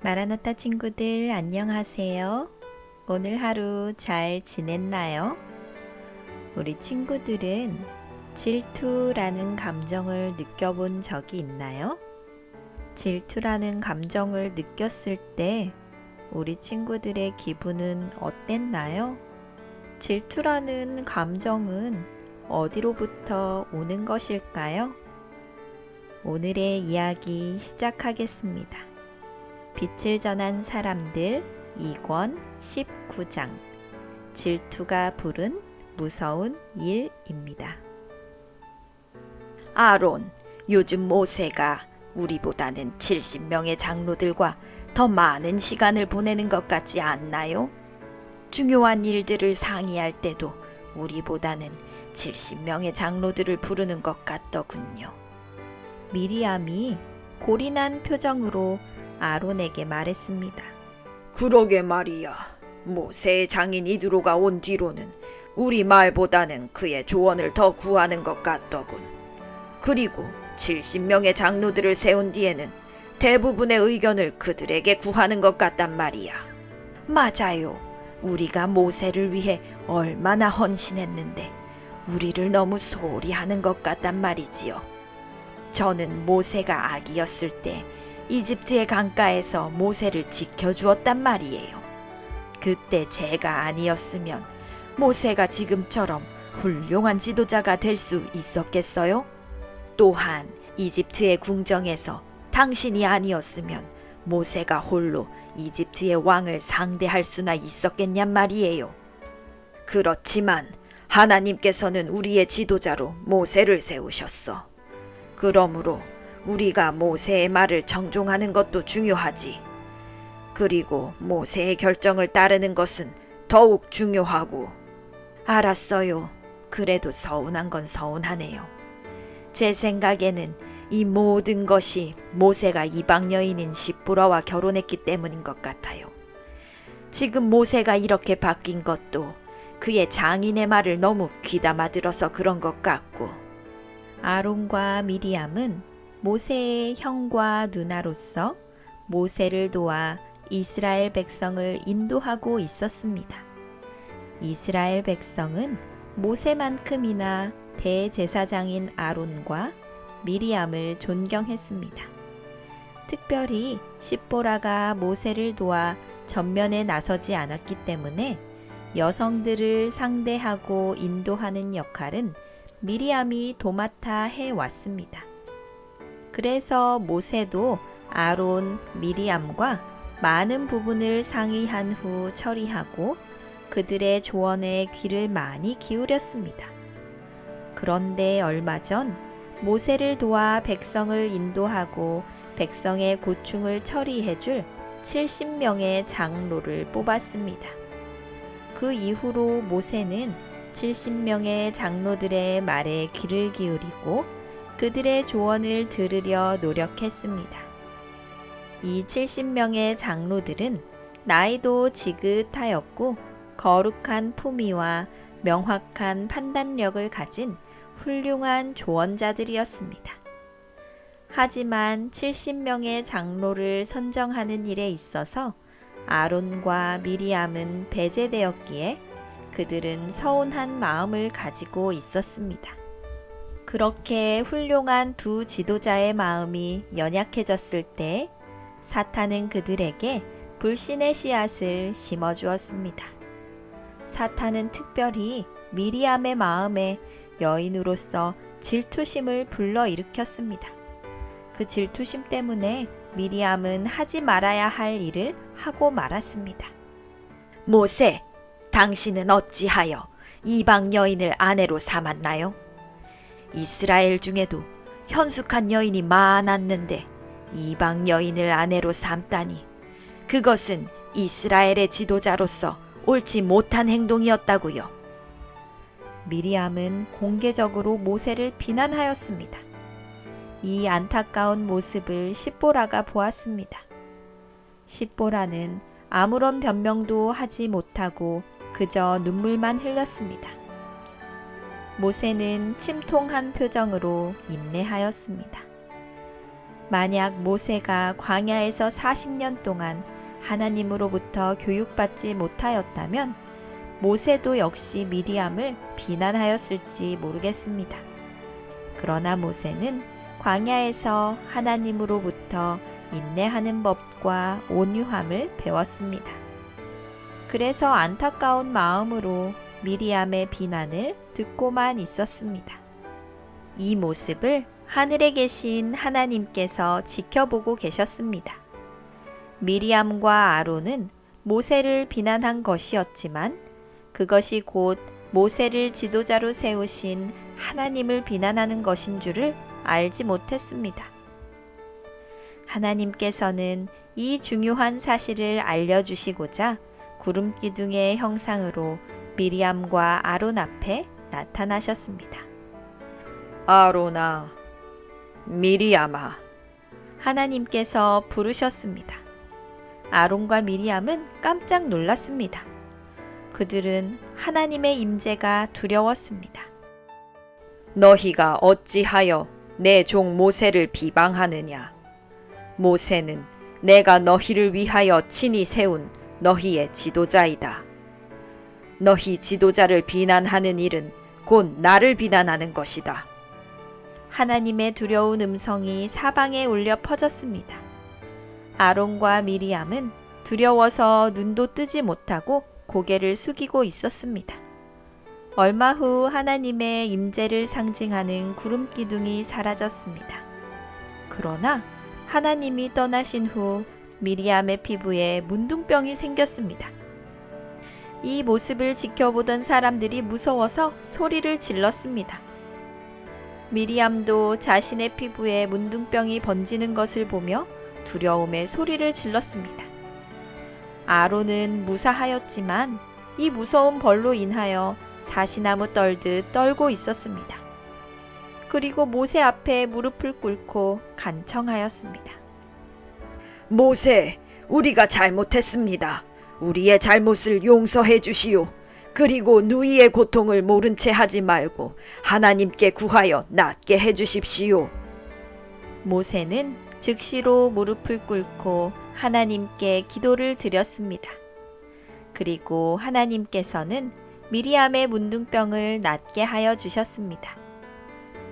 마라나타 친구들 안녕하세요. 오늘 하루 잘 지냈나요? 우리 친구들은 질투라는 감정을 느껴본 적이 있나요? 질투라는 감정을 느꼈을 때 우리 친구들의 기분은 어땠나요? 질투라는 감정은 어디로부터 오는 것일까요? 오늘의 이야기 시작하겠습니다. 빛을 전한 사람들 2권 19장 질투가 부른 무서운 일입니다. 아론, 요즘 모세가 우리보다는 70명의 장로들과 더 많은 시간을 보내는 것 같지 않나요? 중요한 일들을 상의할 때도 우리보다는 70명의 장로들을 부르는 것 같더군요. 미리암이 고린한 표정으로 아론에게 말했습니다. 그러게 말이야. 모세의 장인 이드로가 온 뒤로는 우리 말보다는 그의 조언을 더 구하는 것 같더군. 그리고 70명의 장로들을 세운 뒤에는 대부분의 의견을 그들에게 구하는 것 같단 말이야. 맞아요. 우리가 모세를 위해 얼마나 헌신했는데 우리를 너무 소홀히 하는 것 같단 말이지요. 저는 모세가 아기였을 때 이집트의 강가에서 모세를 지켜주었단 말이에요. 그때 제가 아니었으면 모세가 지금처럼 훌륭한 지도자가 될 수 있었겠어요? 또한 이집트의 궁정에서 당신이 아니었으면 모세가 홀로 이집트의 왕을 상대할 수나 있었겠냔 말이에요. 그렇지만 하나님께서는 우리의 지도자로 모세를 세우셨어. 그러므로 우리가 모세의 말을 정종하는 것도 중요하지. 그리고 모세의 결정을 따르는 것은 더욱 중요하고. 알았어요. 그래도 서운한 건 서운하네요. 제 생각에는 이 모든 것이 모세가 이방 여인인 십보라와 결혼했기 때문인 것 같아요. 지금 모세가 이렇게 바뀐 것도 그의 장인의 말을 너무 귀담아 들어서 그런 것 같고. 아론과 미리암은 모세의 형과 누나로서 모세를 도와 이스라엘 백성을 인도하고 있었습니다. 이스라엘 백성은 모세만큼이나 대제사장인 아론과 미리암을 존경했습니다. 특별히 십보라가 모세를 도와 전면에 나서지 않았기 때문에 여성들을 상대하고 인도하는 역할은 미리암이 도맡아 해왔습니다. 그래서 모세도 아론, 미리암과 많은 부분을 상의한 후 처리하고 그들의 조언에 귀를 많이 기울였습니다. 그런데 얼마 전 모세를 도와 백성을 인도하고 백성의 고충을 처리해줄 70명의 장로를 뽑았습니다. 그 이후로 모세는 70명의 장로들의 말에 귀를 기울이고 그들의 조언을 들으려 노력했습니다. 이 70명의 장로들은 나이도 지긋하였고 거룩한 품위와 명확한 판단력을 가진 훌륭한 조언자들이었습니다. 하지만 70명의 장로를 선정하는 일에 있어서 아론과 미리암은 배제되었기에 그들은 서운한 마음을 가지고 있었습니다. 그렇게 훌륭한 두 지도자의 마음이 연약해졌을 때 사탄은 그들에게 불신의 씨앗을 심어주었습니다. 사탄은 특별히 미리암의 마음에 여인으로서 질투심을 불러일으켰습니다. 그 질투심 때문에 미리암은 하지 말아야 할 일을 하고 말았습니다. 모세, 당신은 어찌하여 이방 여인을 아내로 삼았나요? 이스라엘 중에도 현숙한 여인이 많았는데 이방 여인을 아내로 삼다니 그것은 이스라엘의 지도자로서 옳지 못한 행동이었다고요. 미리암은 공개적으로 모세를 비난하였습니다. 이 안타까운 모습을 십보라가 보았습니다. 십보라는 아무런 변명도 하지 못하고 그저 눈물만 흘렸습니다. 모세는 침통한 표정으로 인내하였습니다. 만약 모세가 광야에서 40년 동안 하나님으로부터 교육받지 못하였다면 모세도 역시 미리암을 비난하였을지 모르겠습니다. 그러나 모세는 광야에서 하나님으로부터 인내하는 법과 온유함을 배웠습니다. 그래서 안타까운 마음으로 미리암의 비난을 듣고만 있었습니다. 이 모습을 하늘에 계신 하나님께서 지켜보고 계셨습니다. 미리암과 아론은 모세를 비난한 것이었지만 그것이 곧 모세를 지도자로 세우신 하나님을 비난하는 것인 줄을 알지 못했습니다. 하나님께서는 이 중요한 사실을 알려주시고자 구름 기둥의 형상으로 미리암과 아론 앞에 나타나셨습니다. 아론아, 미리암아. 하나님께서 부르셨습니다. 아론과 미리암은 깜짝 놀랐습니다. 그들은 하나님의 임재가 두려웠습니다. 너희가 어찌하여 내 종 모세를 비방하느냐? 모세는 내가 너희를 위하여 친히 세운 너희의 지도자이다. 너희 지도자를 비난하는 일은 곧 나를 비난하는 것이다. 하나님의 두려운 음성이 사방에 울려 퍼졌습니다. 아론과 미리암은 두려워서 눈도 뜨지 못하고 고개를 숙이고 있었습니다. 얼마 후 하나님의 임재를 상징하는 구름 기둥이 사라졌습니다. 그러나 하나님이 떠나신 후 미리암의 피부에 문둥병이 생겼습니다. 이 모습을 지켜보던 사람들이 무서워서 소리를 질렀습니다. 미리암도 자신의 피부에 문둥병이 번지는 것을 보며 두려움에 소리를 질렀습니다. 아론은 무사하였지만 이 무서운 벌로 인하여 사시나무 떨듯 떨고 있었습니다. 그리고 모세 앞에 무릎을 꿇고 간청하였습니다. 모세, 우리가 잘못했습니다. 우리의 잘못을 용서해 주시오. 그리고 누이의 고통을 모른 채 하지 말고 하나님께 구하여 낫게 해 주십시오. 모세는 즉시로 무릎을 꿇고 하나님께 기도를 드렸습니다. 그리고 하나님께서는 미리암의 문둥병을 낫게 하여 주셨습니다.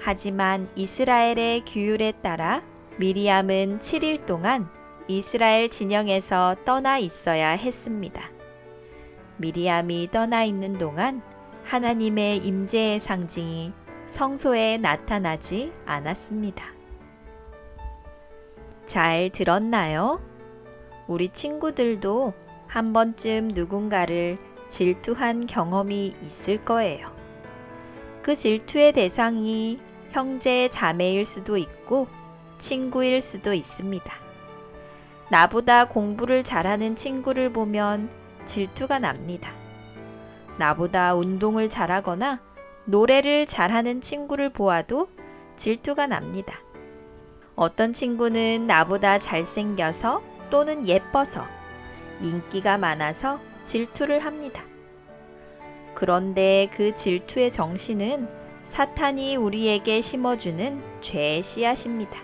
하지만 이스라엘의 규율에 따라 미리암은 7일 동안 이스라엘 진영에서 떠나 있어야 했습니다. 미리암이 떠나 있는 동안 하나님의 임재의 상징이 성소에 나타나지 않았습니다. 잘 들었나요? 우리 친구들도 한 번쯤 누군가를 질투한 경험이 있을 거예요. 그 질투의 대상이 형제 자매일 수도 있고 친구일 수도 있습니다. 나보다 공부를 잘하는 친구를 보면 질투가 납니다. 나보다 운동을 잘하거나 노래를 잘하는 친구를 보아도 질투가 납니다. 어떤 친구는 나보다 잘생겨서 또는 예뻐서 인기가 많아서 질투를 합니다. 그런데 그 질투의 정신은 사탄이 우리에게 심어주는 죄의 씨앗입니다.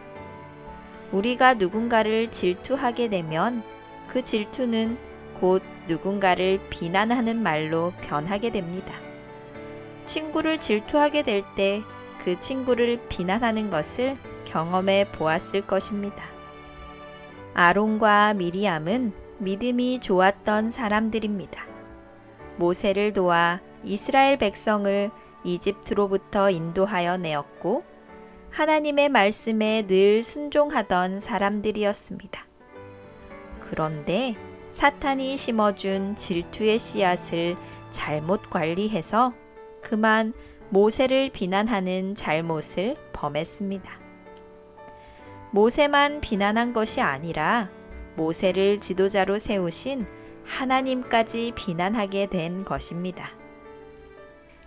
우리가 누군가를 질투하게 되면 그 질투는 곧 누군가를 비난하는 말로 변하게 됩니다. 친구를 질투하게 될 때 그 친구를 비난하는 것을 경험해 보았을 것입니다. 아론과 미리암은 믿음이 좋았던 사람들입니다. 모세를 도와 이스라엘 백성을 이집트로부터 인도하여 내었고 하나님의 말씀에 늘 순종하던 사람들이었습니다. 그런데 사탄이 심어준 질투의 씨앗을 잘못 관리해서 그만 모세를 비난하는 잘못을 범했습니다. 모세만 비난한 것이 아니라 모세를 지도자로 세우신 하나님까지 비난하게 된 것입니다.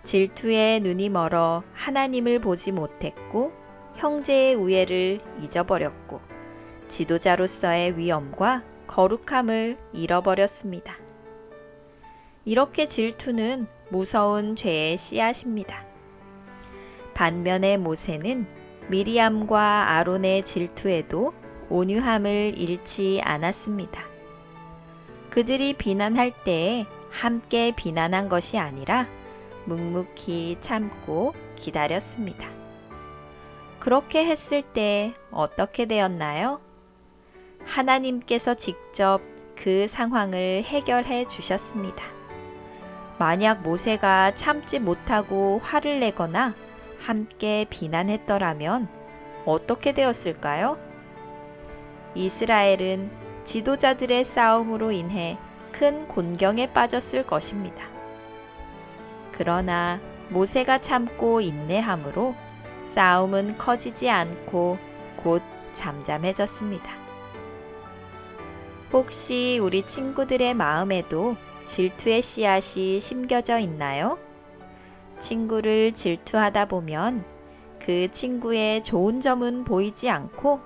질투에 눈이 멀어 하나님을 보지 못했고 형제의 우애를 잊어버렸고 지도자로서의 위엄과 거룩함을 잃어버렸습니다. 이렇게 질투는 무서운 죄의 씨앗입니다. 반면에 모세는 미리암과 아론의 질투에도 온유함을 잃지 않았습니다. 그들이 비난할 때에 함께 비난한 것이 아니라 묵묵히 참고 기다렸습니다. 그렇게 했을 때 어떻게 되었나요? 하나님께서 직접 그 상황을 해결해 주셨습니다. 만약 모세가 참지 못하고 화를 내거나 함께 비난했더라면 어떻게 되었을까요? 이스라엘은 지도자들의 싸움으로 인해 큰 곤경에 빠졌을 것입니다. 그러나 모세가 참고 인내함으로 싸움은 커지지 않고 곧 잠잠해졌습니다. 혹시 우리 친구들의 마음에도 질투의 씨앗이 심겨져 있나요? 친구를 질투하다 보면 그 친구의 좋은 점은 보이지 않고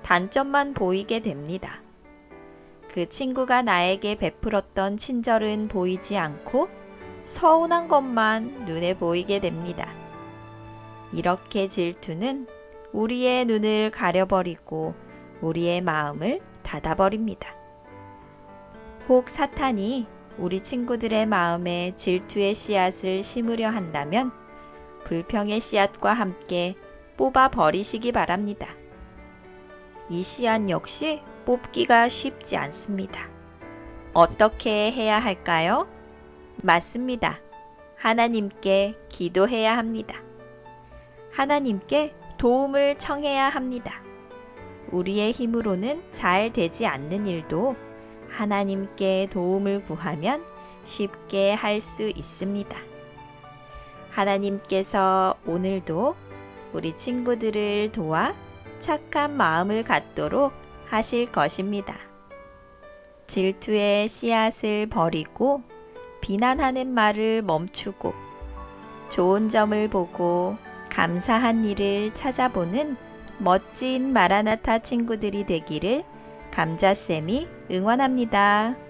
단점만 보이게 됩니다. 그 친구가 나에게 베풀었던 친절은 보이지 않고 서운한 것만 눈에 보이게 됩니다. 이렇게 질투는 우리의 눈을 가려버리고 우리의 마음을 닫아버립니다. 혹 사탄이 우리 친구들의 마음에 질투의 씨앗을 심으려 한다면 불평의 씨앗과 함께 뽑아 버리시기 바랍니다. 이 씨앗 역시 뽑기가 쉽지 않습니다. 어떻게 해야 할까요? 맞습니다. 하나님께 기도해야 합니다. 하나님께 도움을 청해야 합니다. 우리의 힘으로는 잘 되지 않는 일도 하나님께 도움을 구하면 쉽게 할 수 있습니다. 하나님께서 오늘도 우리 친구들을 도와 착한 마음을 갖도록 하실 것입니다. 질투의 씨앗을 버리고 비난하는 말을 멈추고 좋은 점을 보고 감사한 일을 찾아보는 멋진 마라나타 친구들이 되기를 감자쌤이 응원합니다.